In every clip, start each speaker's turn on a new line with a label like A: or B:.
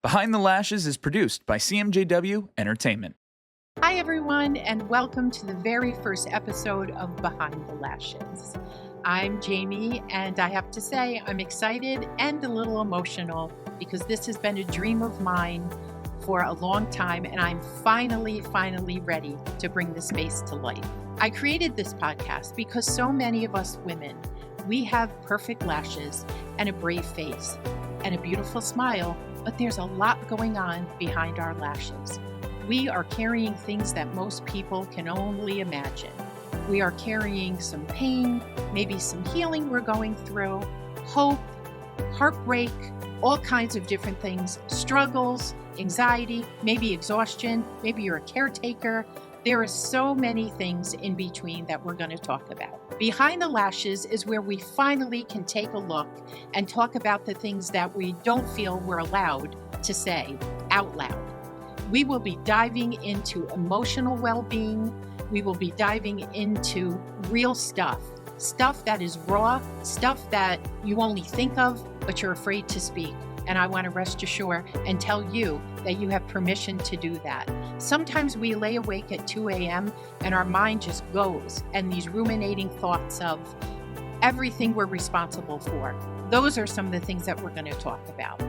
A: Behind the Lashes is produced by CMJW Entertainment.
B: Hi, everyone, and welcome to the very first episode of Behind the Lashes. I'm Jamie, and I have to say I'm excited and a little emotional because this has been a dream of mine for a long time, and I'm finally ready to bring this space to life. I created this podcast because so many of us women, we have perfect lashes and a brave face and a beautiful smile, but there's a lot going on behind our lashes. We are carrying things that most people can only imagine. We are carrying some pain, maybe some healing we're going through, hope, heartbreak, all kinds of different things, struggles, anxiety, maybe exhaustion, maybe you're a caretaker. There are so many things in between that we're going to talk about. Behind the Lashes is where we finally can take a look and talk about the things that we don't feel we're allowed to say out loud. We will be diving into emotional well-being. We will be diving into real stuff that is raw, stuff that you only think of, but you're afraid to speak. And I want to rest assured and tell you that you have permission to do that. Sometimes we lay awake at 2 a.m. and our mind just goes, and these ruminating thoughts of everything we're responsible for. Those are some of the things that we're going to talk about.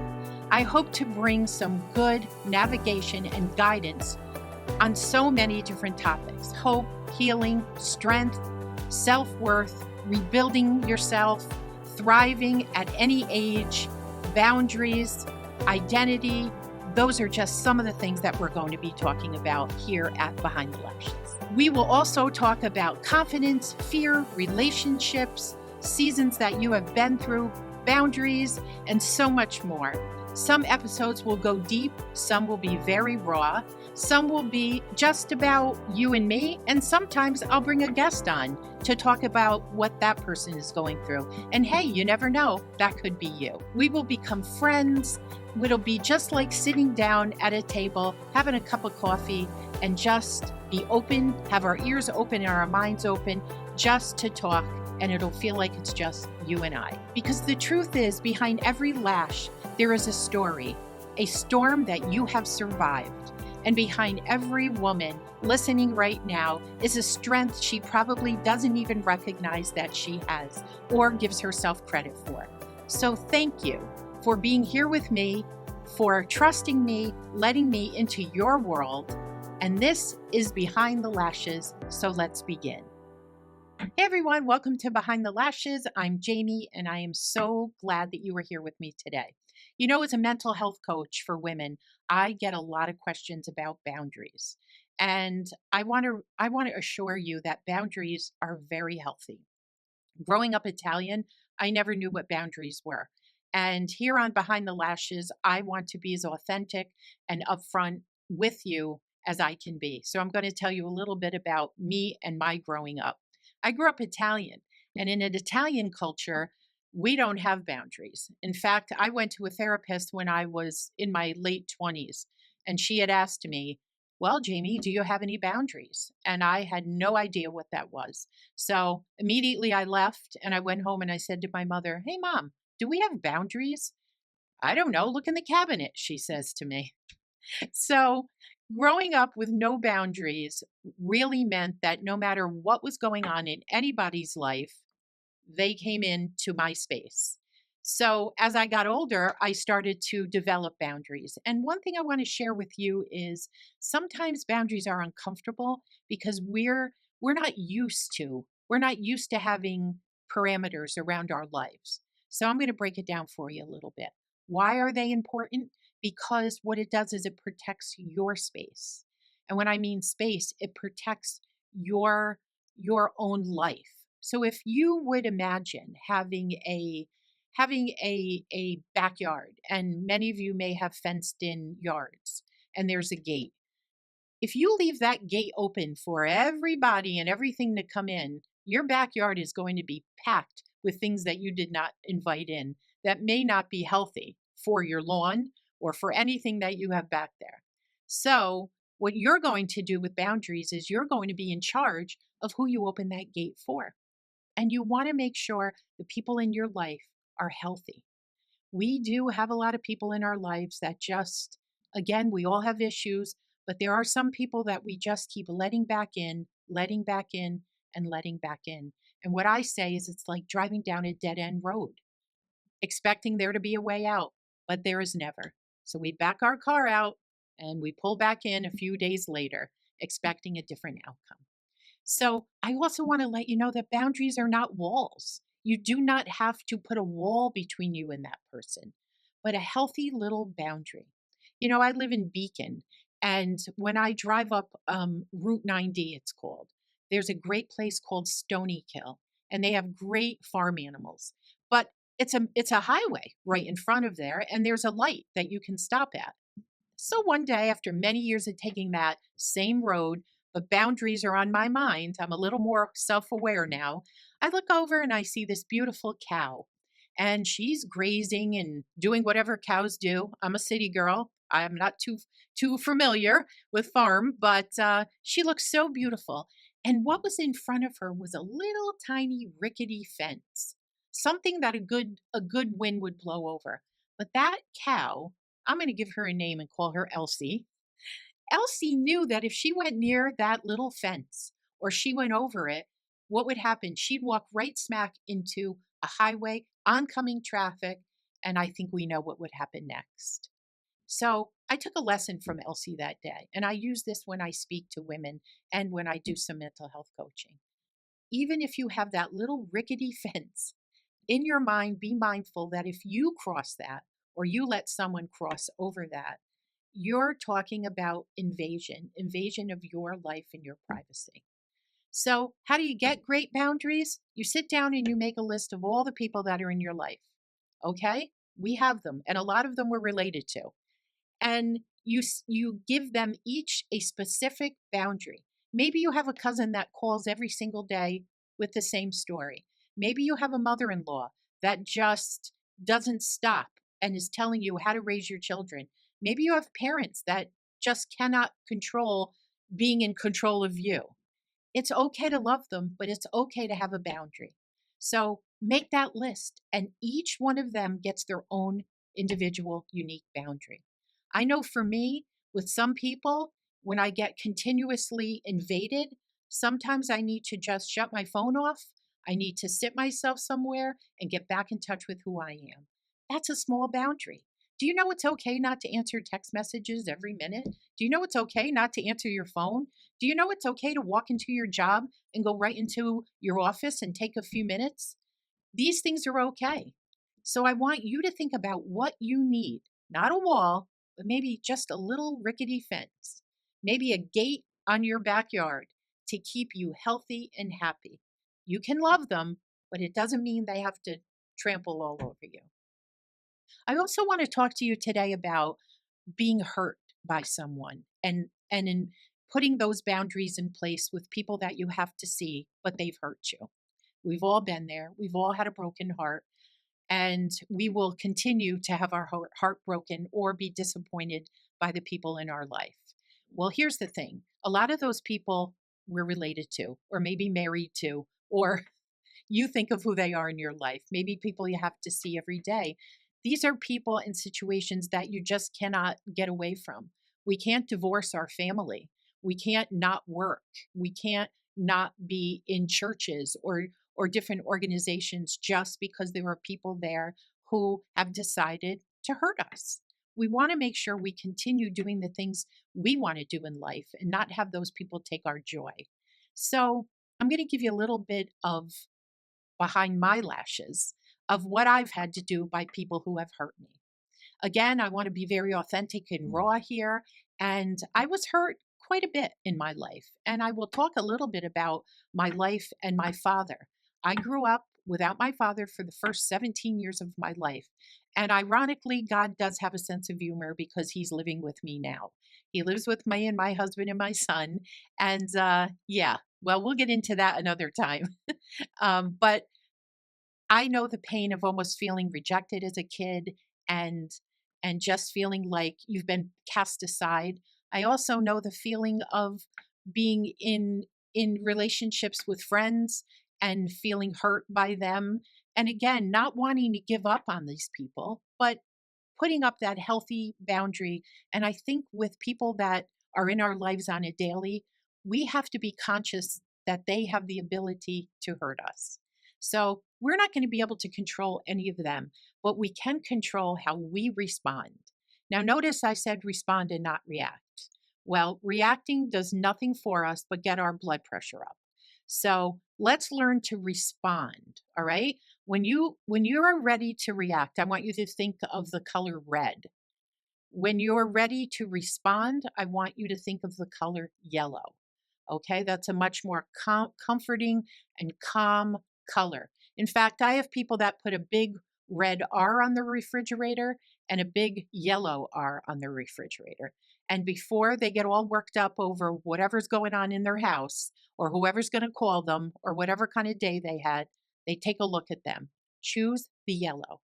B: I hope to bring some good navigation and guidance on so many different topics: hope, healing, strength, self-worth, rebuilding yourself, thriving at any age, boundaries, identity. Those are just some of the things that we're going to be talking about here at Behind the Lashes. We will also talk about confidence, fear, relationships, seasons that you have been through, boundaries, and so much more. Some episodes will go deep, some will be very raw, some will be just about you and me, and sometimes I'll bring a guest on to talk about what that person is going through. And hey, you never know, that could be you. We will become friends. It'll be just like sitting down at a table, having a cup of coffee, and just be open, have our ears open and our minds open, just to talk, and it'll feel like it's just you and I. Because the truth is, behind every lash, there is a story, a storm that you have survived. And behind every woman listening right now is a strength she probably doesn't even recognize that she has or gives herself credit for. So thank you for being here with me, for trusting me, letting me into your world. And this is Behind the Lashes, so let's begin. Hey everyone, welcome to Behind the Lashes. I'm Jamie, and I am so glad that you are here with me today. You know, as a mental health coach for women, I get a lot of questions about boundaries. And I want to assure you that boundaries are very healthy. Growing up Italian, I never knew what boundaries were. And here on Behind the Lashes, I want to be as authentic and upfront with you as I can be. So I'm going to tell you a little bit about me and my growing up. I grew up Italian, and in an Italian culture, we don't have boundaries. In fact, I went to a therapist when I was in my late 20s, and she had asked me, well, Jamie, do you have any boundaries? And I had no idea what that was. So immediately I left and I went home and I said to my mother, hey, Mom, do we have boundaries? I don't know. Look in the cabinet, she says to me. So growing up with no boundaries really meant that no matter what was going on in anybody's life, they came into my space. So as I got older, I started to develop boundaries. And one thing I want to share with you is sometimes boundaries are uncomfortable because we're not used to having parameters around our lives. So I'm going to break it down for you a little bit. Why are they important? Because what it does is it protects your space. And when I mean space, it protects your own life. So if you would imagine having a backyard, and many of you may have fenced in yards, and there's a gate. If you leave that gate open for everybody and everything to come in, your backyard is going to be packed with things that you did not invite in that may not be healthy for your lawn or for anything that you have back there. So what you're going to do with boundaries is you're going to be in charge of who you open that gate for. And you want to make sure the people in your life are healthy. We do have a lot of people in our lives that just, again, we all have issues, but there are some people that we just keep letting back in, letting back in, and letting back in. And what I say is it's like driving down a dead end road, expecting there to be a way out, but there is never. So we back our car out and we pull back in a few days later, expecting a different outcome. So I also want to let you know that boundaries are not walls. You do not have to put a wall between you and that person, but a healthy little boundary. I live in Beacon, and when I drive up Route 90, it's called, there's a great place called Stony Kill, and they have great farm animals. But it's a highway right in front of there, and there's a light that you can stop at. So one day, after many years of taking that same road, but boundaries are on my mind, I'm a little more self aware now. I look over and I see this beautiful cow, and she's grazing and doing whatever cows do. I'm a city girl. I'm not too familiar with farm, but she looks so beautiful. And what was in front of her was a little tiny rickety fence, something that a good wind would blow over. But that cow, I'm going to give her a name and call her Elsie. Elsie knew that if she went near that little fence or she went over it, what would happen? She'd walk right smack into a highway, oncoming traffic, and I think we know what would happen next. So I took a lesson from Elsie that day, and I use this when I speak to women and when I do some mental health coaching. Even if you have that little rickety fence, in your mind, be mindful that if you cross that or you let someone cross over that, you're talking about invasion of your life and your privacy. So, how do you get great boundaries? You sit down and you make a list of all the people that are in your life. Okay? We have them, and a lot of them we're related to, and you give them each a specific boundary. Maybe you have a cousin that calls every single day with the same story. Maybe you have a mother-in-law that just doesn't stop and is telling you how to raise your children. Maybe you have parents that just cannot control being in control of you. It's okay to love them, but it's okay to have a boundary. So make that list, and each one of them gets their own individual, unique boundary. I know for me, with some people, when I get continuously invaded, sometimes I need to just shut my phone off. I need to sit myself somewhere and get back in touch with who I am. That's a small boundary. Do you know it's okay not to answer text messages every minute? Do you know it's okay not to answer your phone? Do you know it's okay to walk into your job and go right into your office and take a few minutes? These things are okay. So I want you to think about what you need, not a wall, but maybe just a little rickety fence, maybe a gate on your backyard to keep you healthy and happy. You can love them, but it doesn't mean they have to trample all over you. I also want to talk to you today about being hurt by someone and in putting those boundaries in place with people that you have to see, but they've hurt you. We've all been there. We've all had a broken heart, and we will continue to have our heart broken or be disappointed by the people in our life. Well, here's the thing. A lot of those people we're related to, or maybe married to, or you think of who they are in your life, maybe people you have to see every day. These are people and situations that you just cannot get away from. We can't divorce our family. We can't not work. We can't not be in churches or different organizations just because there are people there who have decided to hurt us. We want to make sure we continue doing the things we want to do in life and not have those people take our joy. So, I'm going to give you a little bit of behind my lashes of what I've had to do by people who have hurt me. Again, I want to be very authentic and raw here. And I was hurt quite a bit in my life. And I will talk a little bit about my life and my father. I grew up without my father for the first 17 years of my life. And ironically, God does have a sense of humor because he's living with me now. He lives with me and my husband and my son. And yeah, well, we'll get into that another time. But I know the pain of almost feeling rejected as a kid and and just feeling like you've been cast aside. I also know the feeling of being in relationships with friends and feeling hurt by them, and again, not wanting to give up on these people, but putting up that healthy boundary. And I think with people that are in our lives on a daily, we have to be conscious that they have the ability to hurt us. So we're not going to be able to control any of them, but we can control how we respond. Now, notice I said respond and not react. Well, reacting does nothing for us but get our blood pressure up. So let's learn to respond. All right. When you are ready to react, I want you to think of the color red. When you're ready to respond, I want you to think of the color yellow. Okay, that's a much more comforting and calm color. In fact, I have people that put a big red R on the refrigerator and a big yellow R on the refrigerator. And before they get all worked up over whatever's going on in their house or whoever's going to call them or whatever kind of day they had, they take a look at them. Choose the yellow.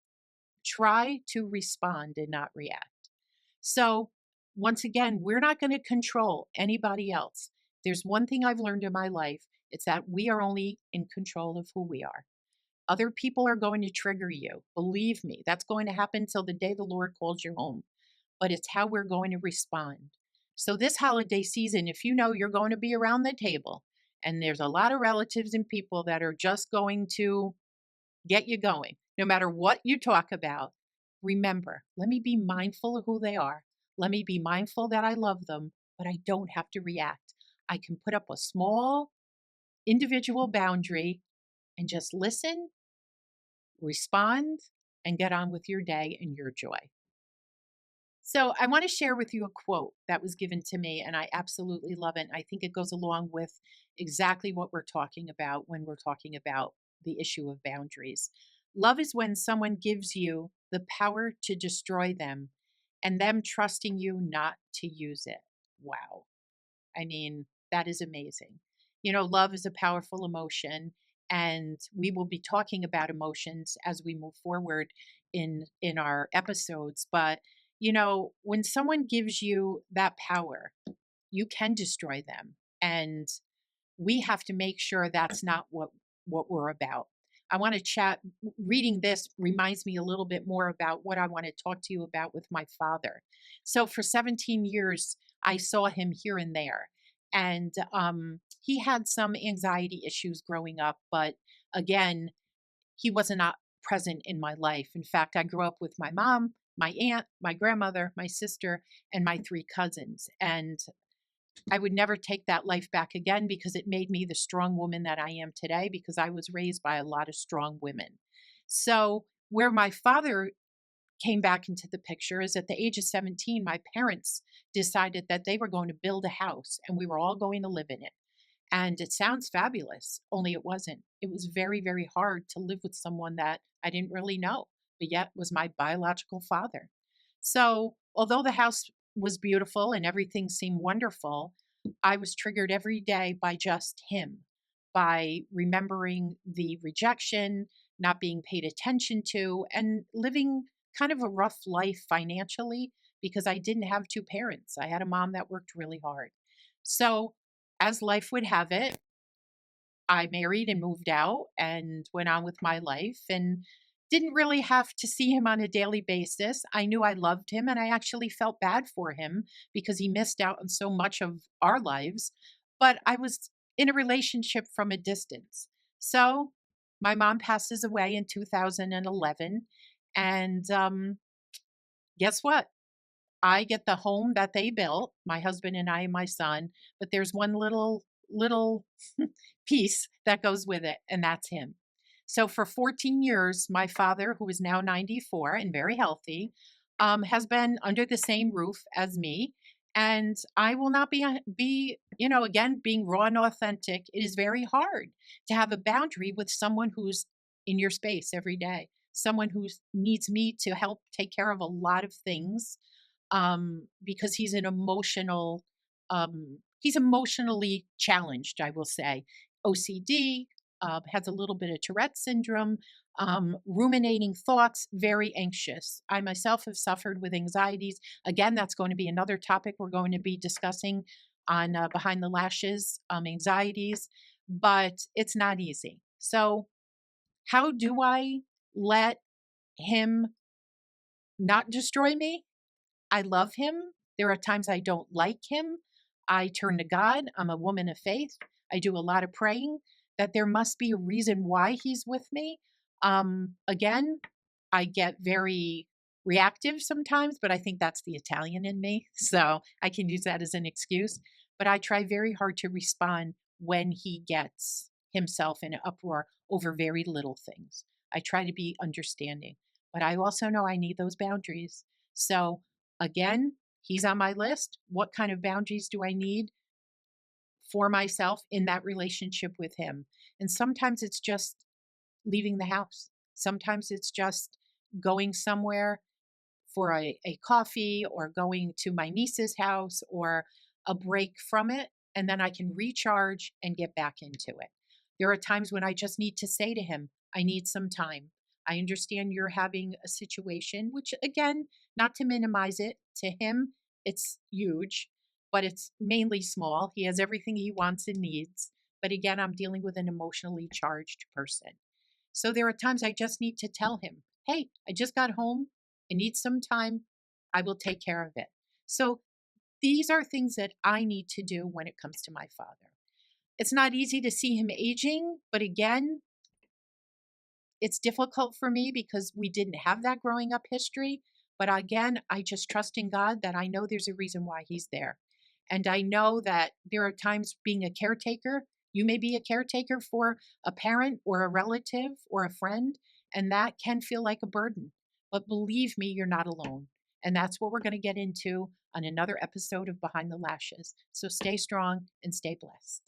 B: Try to respond and not react. So, once again, we're not going to control anybody else. There's one thing I've learned in my life, it's that we are only in control of who we are. Other people are going to trigger you. Believe me, that's going to happen till the day the Lord calls you home. But it's how we're going to respond. So, this holiday season, if you know you're going to be around the table and there's a lot of relatives and people that are just going to get you going. No matter what you talk about, remember, let me be mindful of who they are. Let me be mindful that I love them, but I don't have to react. I can put up a small individual boundary and just listen, respond, and get on with your day and your joy. So, I want to share with you a quote that was given to me, and I absolutely love it. I think it goes along with exactly what we're talking about when we're talking about the issue of boundaries. Love is when someone gives you the power to destroy them and them trusting you not to use it. Wow. I mean, that is amazing. Love is a powerful emotion, and we will be talking about emotions as we move forward in our episodes. But when someone gives you that power, you can destroy them, and we have to make sure that's not what we're about. I want to chat. Reading this reminds me a little bit more about what I want to talk to you about with my father. So for 17 years, I saw him here and there, and he had some anxiety issues growing up. But again, he was not present in my life. In fact, I grew up with my mom, my aunt, my grandmother, my sister, and my three cousins. And I would never take that life back again because it made me the strong woman that I am today because I was raised by a lot of strong women. So, where my father came back into the picture is at the age of 17, my parents decided that they were going to build a house and we were all going to live in it. And it sounds fabulous, only it wasn't. It was very, very hard to live with someone that I didn't really know, but yet was my biological father. So, although the house was beautiful and everything seemed wonderful, I was triggered every day by just him, by remembering the rejection, not being paid attention to, and living kind of a rough life financially because I didn't have two parents. I had a mom that worked really hard. So, as life would have it, I married and moved out and went on with my life and didn't really have to see him on a daily basis. I knew I loved him and I actually felt bad for him because he missed out on so much of our lives. But I was in a relationship from a distance. So my mom passes away in 2011. And guess what? I get the home that they built, my husband and I and my son, but there's one little piece that goes with it, and that's him. So for 14 years, my father, who is now 94 and very healthy, has been under the same roof as me. And I will not be, again, being raw and authentic. It is very hard to have a boundary with someone who's in your space every day, someone who needs me to help take care of a lot of things because he's emotionally challenged, I will say. OCD, has a little bit of Tourette syndrome, ruminating thoughts, very anxious. I myself have suffered with anxieties. Again, that's going to be another topic we're going to be discussing on Behind the Lashes, anxieties, but it's not easy. So, how do I let him not destroy me. I love him. There are times I don't like him. I turn to God. I'm a woman of faith. I do a lot of praying that there must be a reason why he's with me. Again, I get very reactive sometimes, but I think that's the Italian in me. So I can use that as an excuse. But I try very hard to respond when he gets himself in an uproar over very little things. I try to be understanding, but I also know I need those boundaries. So again, he's on my list. What kind of boundaries do I need for myself in that relationship with him? And sometimes it's just leaving the house. Sometimes it's just going somewhere for a coffee or going to my niece's house or a break from it. And then I can recharge and get back into it. There are times when I just need to say to him, I need some time. I understand you're having a situation, which again, not to minimize it, to him, it's huge, but it's mainly small. He has everything he wants and needs. But again, I'm dealing with an emotionally charged person. So there are times I just need to tell him, hey, I just got home. I need some time. I will take care of it. So these are things that I need to do when it comes to my father. It's not easy to see him aging, but again, it's difficult for me because we didn't have that growing up history. But again, I just trust in God that I know there's a reason why he's there. And I know that there are times being a caretaker, you may be a caretaker for a parent or a relative or a friend, and that can feel like a burden. But believe me, you're not alone. And that's what we're going to get into on another episode of Behind the Lashes. So stay strong and stay blessed.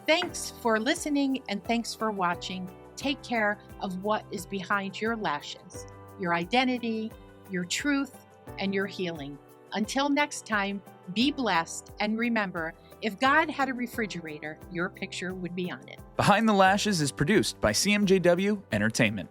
B: Thanks for listening and thanks for watching. Take care of what is behind your lashes, your identity, your truth, and your healing. Until next time, be blessed, and remember, if God had a refrigerator, your picture would be on it.
A: Behind the Lashes is produced by CMJW Entertainment.